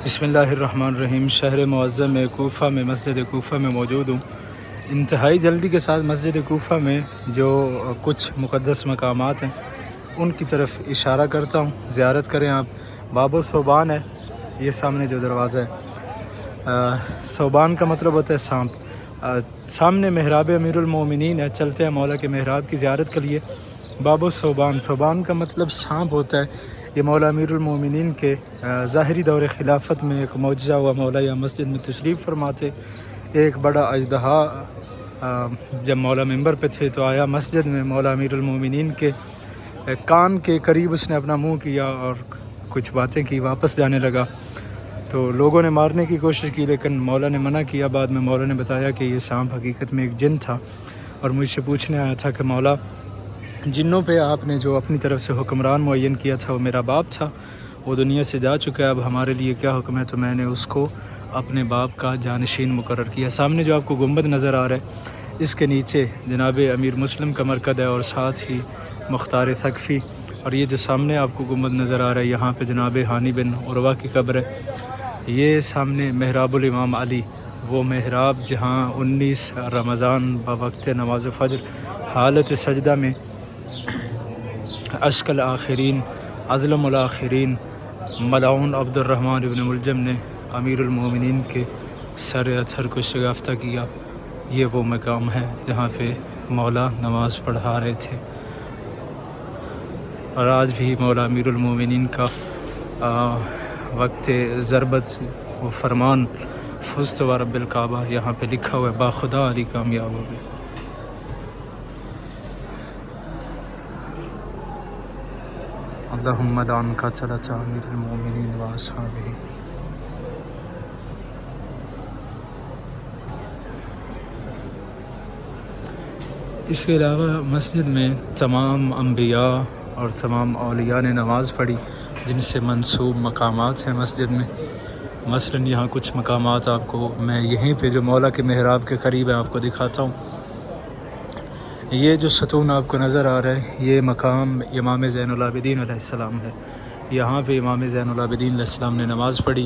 بسم اللہ الرحمن الرحیم۔ شہر معظم کوفہ میں مسجد کوفہ میں موجود ہوں۔ انتہائی جلدی کے ساتھ مسجد کوفہ میں جو کچھ مقدس مقامات ہیں ان کی طرف اشارہ کرتا ہوں، زیارت کریں آپ۔ باب الثوبان ہے یہ سامنے جو دروازہ ہے، ثوبان کا مطلب ہوتا ہے سانپ۔ سامنے محراب امیر المومنین ہے، چلتے ہیں مولا کے محراب کی زیارت کے لیے۔ باب الثوبان، ثوبان کا مطلب سانپ ہوتا ہے۔ یہ مولا امیر المومنین کے ظاہری دور خلافت میں ایک معجزہ ہوا۔ مولا یا مسجد میں تشریف فرماتے، ایک بڑا اژدہا جب مولا منبر پہ تھے تو آیا مسجد میں، مولا امیر المومنین کے کان کے قریب اس نے اپنا منہ کیا اور کچھ باتیں کی، واپس جانے لگا۔ تو لوگوں نے مارنے کی کوشش کی لیکن مولا نے منع کیا۔ بعد میں مولا نے بتایا کہ یہ سانپ حقیقت میں ایک جن تھا اور مجھ سے پوچھنے آیا تھا کہ مولا جنوں پہ آپ نے جو اپنی طرف سے حکمران معین کیا تھا وہ میرا باپ تھا، وہ دنیا سے جا چکا ہے، اب ہمارے لیے کیا حکم ہے؟ تو میں نے اس کو اپنے باپ کا جانشین مقرر کیا۔ سامنے جو آپ کو گنبد نظر آ رہا ہے اس کے نیچے جناب امیر مسلم کا مرکز ہے اور ساتھ ہی مختار ثقفی، اور یہ جو سامنے آپ کو گنبد نظر آ رہا ہے یہاں پہ جناب ہانی بن عروہ کی قبر ہے۔ یہ سامنے محراب الامام علی، وہ محراب جہاں 19 رمضان بوقت نماز فجر حالت سجدہ میں اشک الآخرین ازلم الآخرین ملعون عبد الرحمن ابن ملجم نے امیر المومنین کے سر اطہر کو شگافتہ کیا۔ یہ وہ مقام ہے جہاں پہ مولا نماز پڑھا رہے تھے، اور آج بھی مولا امیر المومنین کا وقت ضربت و فرمان فزت و رب الکعبہ یہاں پہ لکھا ہوا ہے، باخدا علی کامیاب ہو گئے۔ اللہم لعن قتلۃ امیر المومنین و اصحابہ۔ اس کے علاوہ مسجد میں تمام انبیاء اور تمام اولیاء نے نماز پڑھی جن سے منسوب مقامات ہیں مسجد میں۔ مثلاً یہاں کچھ مقامات آپ کو میں یہیں پہ جو مولا کے محراب کے قریب ہے آپ کو دکھاتا ہوں۔ یہ جو ستون آپ کو نظر آ رہا ہے یہ مقام امام زین العابدین علیہ السلام ہے۔ یہاں پہ امام زین العابدین علیہ السلام نے نماز پڑھی،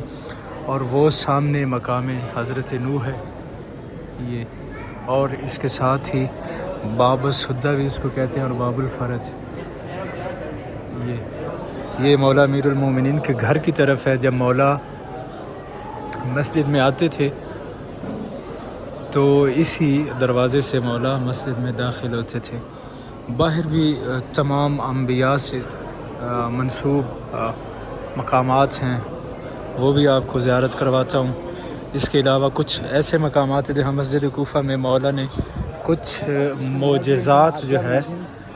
اور وہ سامنے مقام حضرت نوح ہے یہ، اور اس کے ساتھ ہی باب السدہ بھی اس کو کہتے ہیں اور باب الفرج۔ یہ مولا امیر المومنین کے گھر کی طرف ہے۔ جب مولا مسجد میں آتے تھے تو اسی دروازے سے مولا مسجد میں داخل ہوتے تھے۔ باہر بھی تمام انبیاء سے منسوب مقامات ہیں، وہ بھی آپ کو زیارت کرواتا ہوں۔ اس کے علاوہ کچھ ایسے مقامات ہیں جہاں مسجد کوفہ میں مولا نے کچھ معجزات جو ہے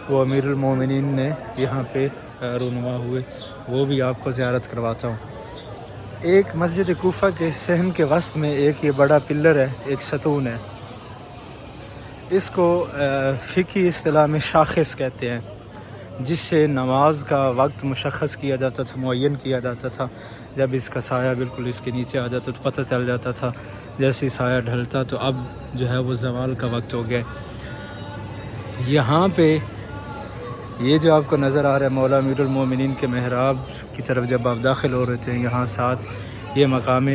وہ امیر المومنین نے یہاں پہ رونما ہوئے، وہ بھی آپ کو زیارت کرواتا ہوں۔ ایک مسجد کوفہ کے صحن کے وسط میں ایک یہ بڑا پلر ہے، ایک ستون ہے، اس کو فقہی اصطلاح میں شاخص کہتے ہیں، جس سے نماز کا وقت مشخص کیا جاتا تھا، معین کیا جاتا تھا۔ جب اس کا سایہ بالکل اس کے نیچے آ جاتا تو پتہ چل جاتا تھا، جیسے ہی سایہ ڈھلتا تو اب جو ہے وہ زوال کا وقت ہو گیا۔ یہاں پہ یہ جو آپ کو نظر آ رہا ہے مولا امیر المومنین کے محراب کی طرف جب آپ داخل ہو رہے تھے، یہاں ساتھ یہ مقام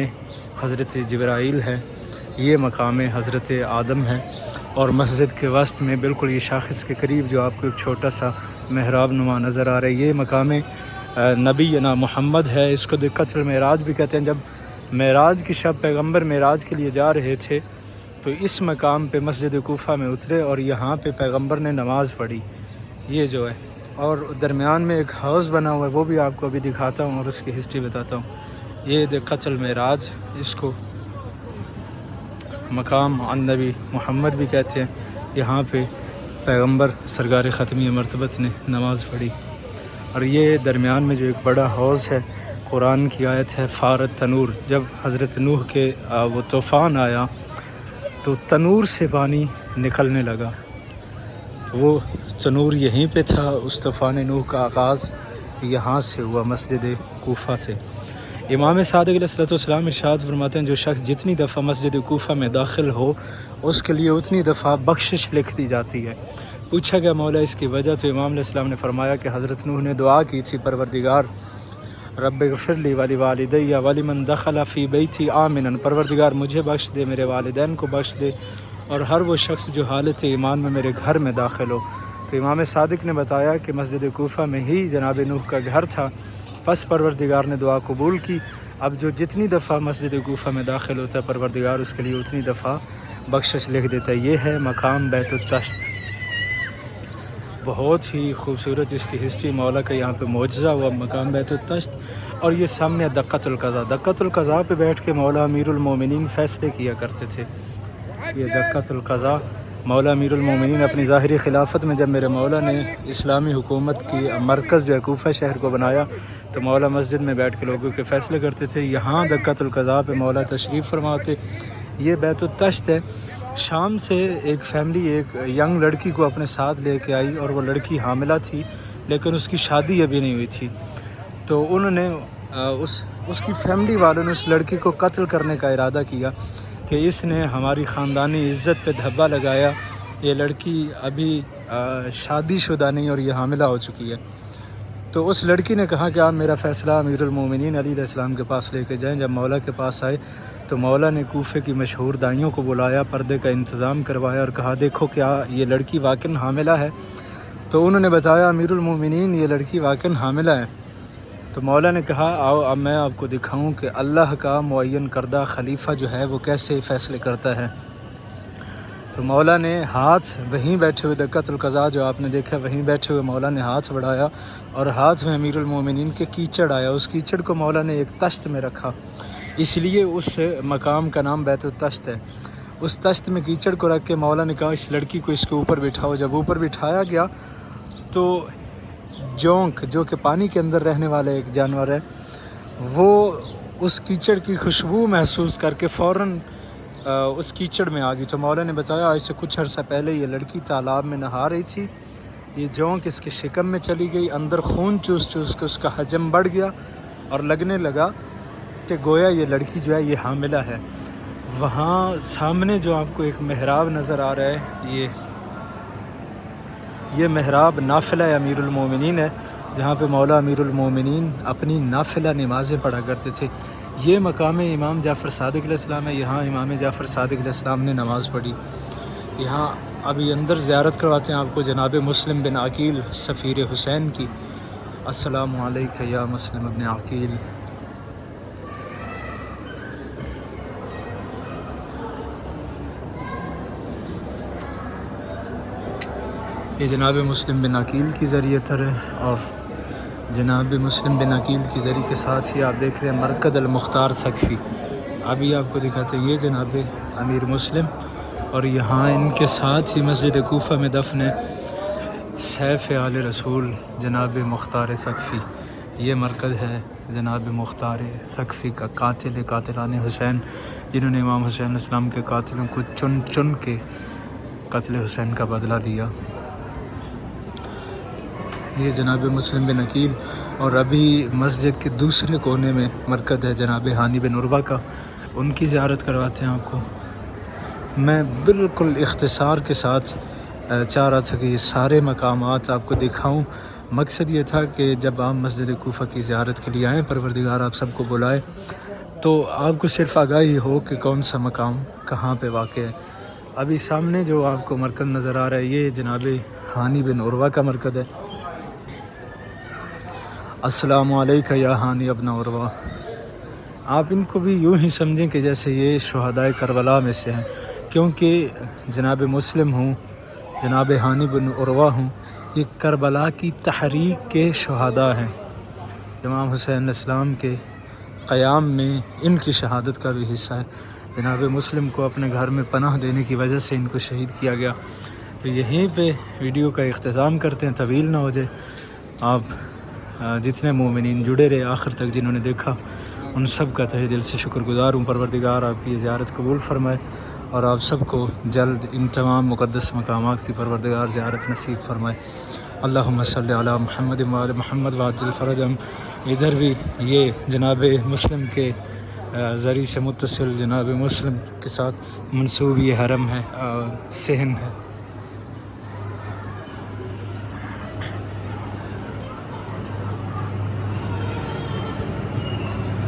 حضرت جبرائیل ہے، یہ مقام حضرت آدم ہے، اور مسجد کے وسط میں بالکل یہ شاخص کے قریب جو آپ کو ایک چھوٹا سا محراب نما نظر آ رہا ہے، یہ مقام نبینا محمد ہے۔ اس کو دقت المعراج بھی کہتے ہیں۔ جب معراج کی شب پیغمبر معراج کے لیے جا رہے تھے تو اس مقام پہ مسجد کوفہ میں اترے اور یہاں پہ پیغمبر نے نماز پڑھی، یہ جو ہے، اور درمیان میں ایک حوض بنا ہوا ہے، وہ بھی آپ کو ابھی دکھاتا ہوں اور اس کی ہسٹری بتاتا ہوں۔ یہ دقت المعراج، اس کو مقام النبی محمد بھی کہتے ہیں۔ یہاں پہ پیغمبر سرکار ختمی مرتبت نے نماز پڑھی، اور یہ درمیان میں جو ایک بڑا حوض ہے، قرآن کی آیت ہے فارت تنور، جب حضرت نوح کے وہ طوفان آیا تو تنور سے پانی نکلنے لگا، وہ تنور یہیں پہ تھا۔ اس طوفان نوح کا آغاز یہاں سے ہوا، مسجد کوفہ سے۔ امام صادق علیہ السلام ارشاد فرماتے ہیں جو شخص جتنی دفعہ مسجد کوفہ میں داخل ہو اس کے لیے اتنی دفعہ بخشش لکھ دی جاتی ہے۔ پوچھا گیا مولا اس کی وجہ، تو امام علیہ السلام نے فرمایا کہ حضرت نوح نے دعا کی تھی، پروردگار رب اغفر لی ولی والدی ولمن دخل فی بیتی آمنا، پروردگار مجھے بخش دے، میرے والدین کو بخش دے، اور ہر وہ شخص جو حالت ایمان میں میرے گھر میں داخل ہو۔ تو امام صادق نے بتایا کہ مسجد کوفہ میں ہی جناب نوح کا گھر تھا، پس پروردگار نے دعا قبول کی۔ اب جو جتنی دفعہ مسجد کوفہ میں داخل ہوتا ہے پروردگار اس کے لیے اتنی دفعہ بخشش لکھ دیتا ہے۔ یہ ہے مقام بیت الطشت، بہت ہی خوبصورت اس کی ہسٹری، مولا کا یہاں پہ معجزہ ہوا مقام بیت الطشت۔ اور یہ سامنے دقۃ القضاء، دقۃ القضاء پہ بیٹھ کے مولا امیر المومنین فیصلے کیا کرتے تھے۔ یہ دقۃ القضاء مولا امیر المومنین اپنی ظاہری خلافت میں جب میرے مولا نے اسلامی حکومت کی مرکز جو ہے کوفہ شہر کو بنایا تو مولا مسجد میں بیٹھ کے لوگوں کے فیصلے کرتے تھے۔ یہاں دقۃ القضاء پہ مولا تشریف فرماتے۔ یہ بیت الطشت ہے۔ شام سے ایک فیملی ایک ینگ لڑکی کو اپنے ساتھ لے کے آئی، اور وہ لڑکی حاملہ تھی لیکن اس کی شادی ابھی نہیں ہوئی تھی۔ تو انہوں نے اس کی فیملی والوں نے اس لڑکی کو قتل کرنے کا ارادہ کیا کہ اس نے ہماری خاندانی عزت پہ دھبا لگایا، یہ لڑکی ابھی شادی شدہ نہیں اور یہ حاملہ ہو چکی ہے۔ تو اس لڑکی نے کہا کہ آپ میرا فیصلہ امیر المومنین علیہ السلام کے پاس لے کے جائیں۔ جب مولا کے پاس آئے تو مولا نے کوفے کی مشہور دائیوں کو بلایا، پردے کا انتظام کروایا اور کہا دیکھو کیا یہ لڑکی واقعاً حاملہ ہے؟ تو انہوں نے بتایا امیر المومنین یہ لڑکی واقعاً حاملہ ہے۔ تو مولا نے کہا آؤ اب میں آپ کو دکھاؤں کہ اللہ کا معین کردہ خلیفہ جو ہے وہ کیسے فیصلے کرتا ہے۔ تو مولا نے ہاتھ وہیں بیٹھے ہوئے دقۃ القضاء جو آپ نے دیکھا وہیں بیٹھے ہوئے مولا نے ہاتھ بڑھایا اور ہاتھ میں امیر المومنین کے کیچڑ آیا۔ اس کیچڑ کو مولا نے ایک تشت میں رکھا، اس لیے اس مقام کا نام بیت الطشت ہے۔ اس تشت میں کیچڑ کو رکھ کے مولا نے کہا اس لڑکی کو اس کے اوپر بٹھاؤ۔ جب اوپر بٹھایا گیا تو جونک جو کہ پانی کے اندر رہنے والا ایک جانور ہے، وہ اس کیچڑ کی خوشبو محسوس کر کے فوراً اس کیچڑ میں آ گئی۔ تو مولا نے بتایا آج سے کچھ عرصہ پہلے یہ لڑکی تالاب میں نہا رہی تھی، یہ جونک اس کے شکم میں چلی گئی، اندر خون چوس چوس کے اس کا حجم بڑھ گیا اور لگنے لگا کہ گویا یہ لڑکی جو ہے یہ حاملہ ہے۔ وہاں سامنے جو آپ کو ایک محراب نظر آ رہا ہے، یہ محراب نافلہ امیر المومنین ہے، جہاں پہ مولا امیر المومنین اپنی نافلہ نمازیں پڑھا کرتے تھے۔ یہ مقام امام جعفر صادق علیہ السلام ہے، یہاں امام جعفر صادق علیہ السلام نے نماز پڑھی۔ یہاں ابھی اندر زیارت کرواتے ہیں آپ کو جناب مسلم بن عقیل سفیر حسین کی۔ السلام علیکم یا مسلم بن عقیل۔ یہ جناب مسلم بن عقیل کی ذریعہ تر ہے، اور جناب مسلم بن عقیل کی ذریعے کے ساتھ ہی آپ دیکھ رہے ہیں مرکز المختار ثقفی۔ ابھی آپ کو دکھاتے ہیں یہ جناب امیر مسلم، اور یہاں ان کے ساتھ ہی مسجد کوفہ میں دفن ہے سیف آل رسول جناب مختار ثقفی۔ یہ مرکز ہے جناب مختار ثقفی کا، قاتلان حسین، جنہوں نے امام حسین علیہ السلام کے قاتلوں کو چن چن کے قتل حسین کا بدلہ دیا۔ یہ جناب مسلم بن عقیل، اور ابھی مسجد کے دوسرے کونے میں مرکز ہے جناب ہانی بن عروہ کا، ان کی زیارت کرواتے ہیں آپ کو۔ میں بالکل اختصار کے ساتھ چاہ رہا تھا کہ یہ سارے مقامات آپ کو دکھاؤں۔ مقصد یہ تھا کہ جب آپ مسجد کوفہ کی زیارت کے لیے آئیں، پروردگار آپ سب کو بلائے، تو آپ کو صرف آگاہی ہو کہ کون سا مقام کہاں پہ واقع ہے۔ ابھی سامنے جو آپ کو مرکز نظر آ رہا ہے یہ جناب ہانی بن عروہ کا مرکز ہے۔ السلام علیکم یا ہانی ابن عروہ۔ آپ ان کو بھی یوں ہی سمجھیں کہ جیسے یہ شہدائے کربلا میں سے ہیں، کیونکہ جناب مسلم ہوں، جناب ہانی بن عروہ ہوں، یہ کربلا کی تحریک کے شہداء ہیں۔ امام حسین علیہ السلام کے قیام میں ان کی شہادت کا بھی حصہ ہے۔ جناب مسلم کو اپنے گھر میں پناہ دینے کی وجہ سے ان کو شہید کیا گیا۔ تو یہیں پہ ویڈیو کا اختتام کرتے ہیں، طویل نہ ہو جائے۔ آپ جتنے مومنین جڑے رہے آخر تک، جنہوں نے دیکھا، ان سب کا تہہ دل سے شکر گزار ہوں۔ پروردگار آپ کی یہ زیارت قبول فرمائے، اور آپ سب کو جلد ان تمام مقدس مقامات کی پروردگار زیارت نصیب فرمائے۔ اللہم صلی علی محمد وآل محمد وعجل فرجہم۔ ادھر بھی یہ جناب مسلم کے ذریعے سے متصل جناب مسلم کے ساتھ منسوب یہ حرم ہے، صحن ہے۔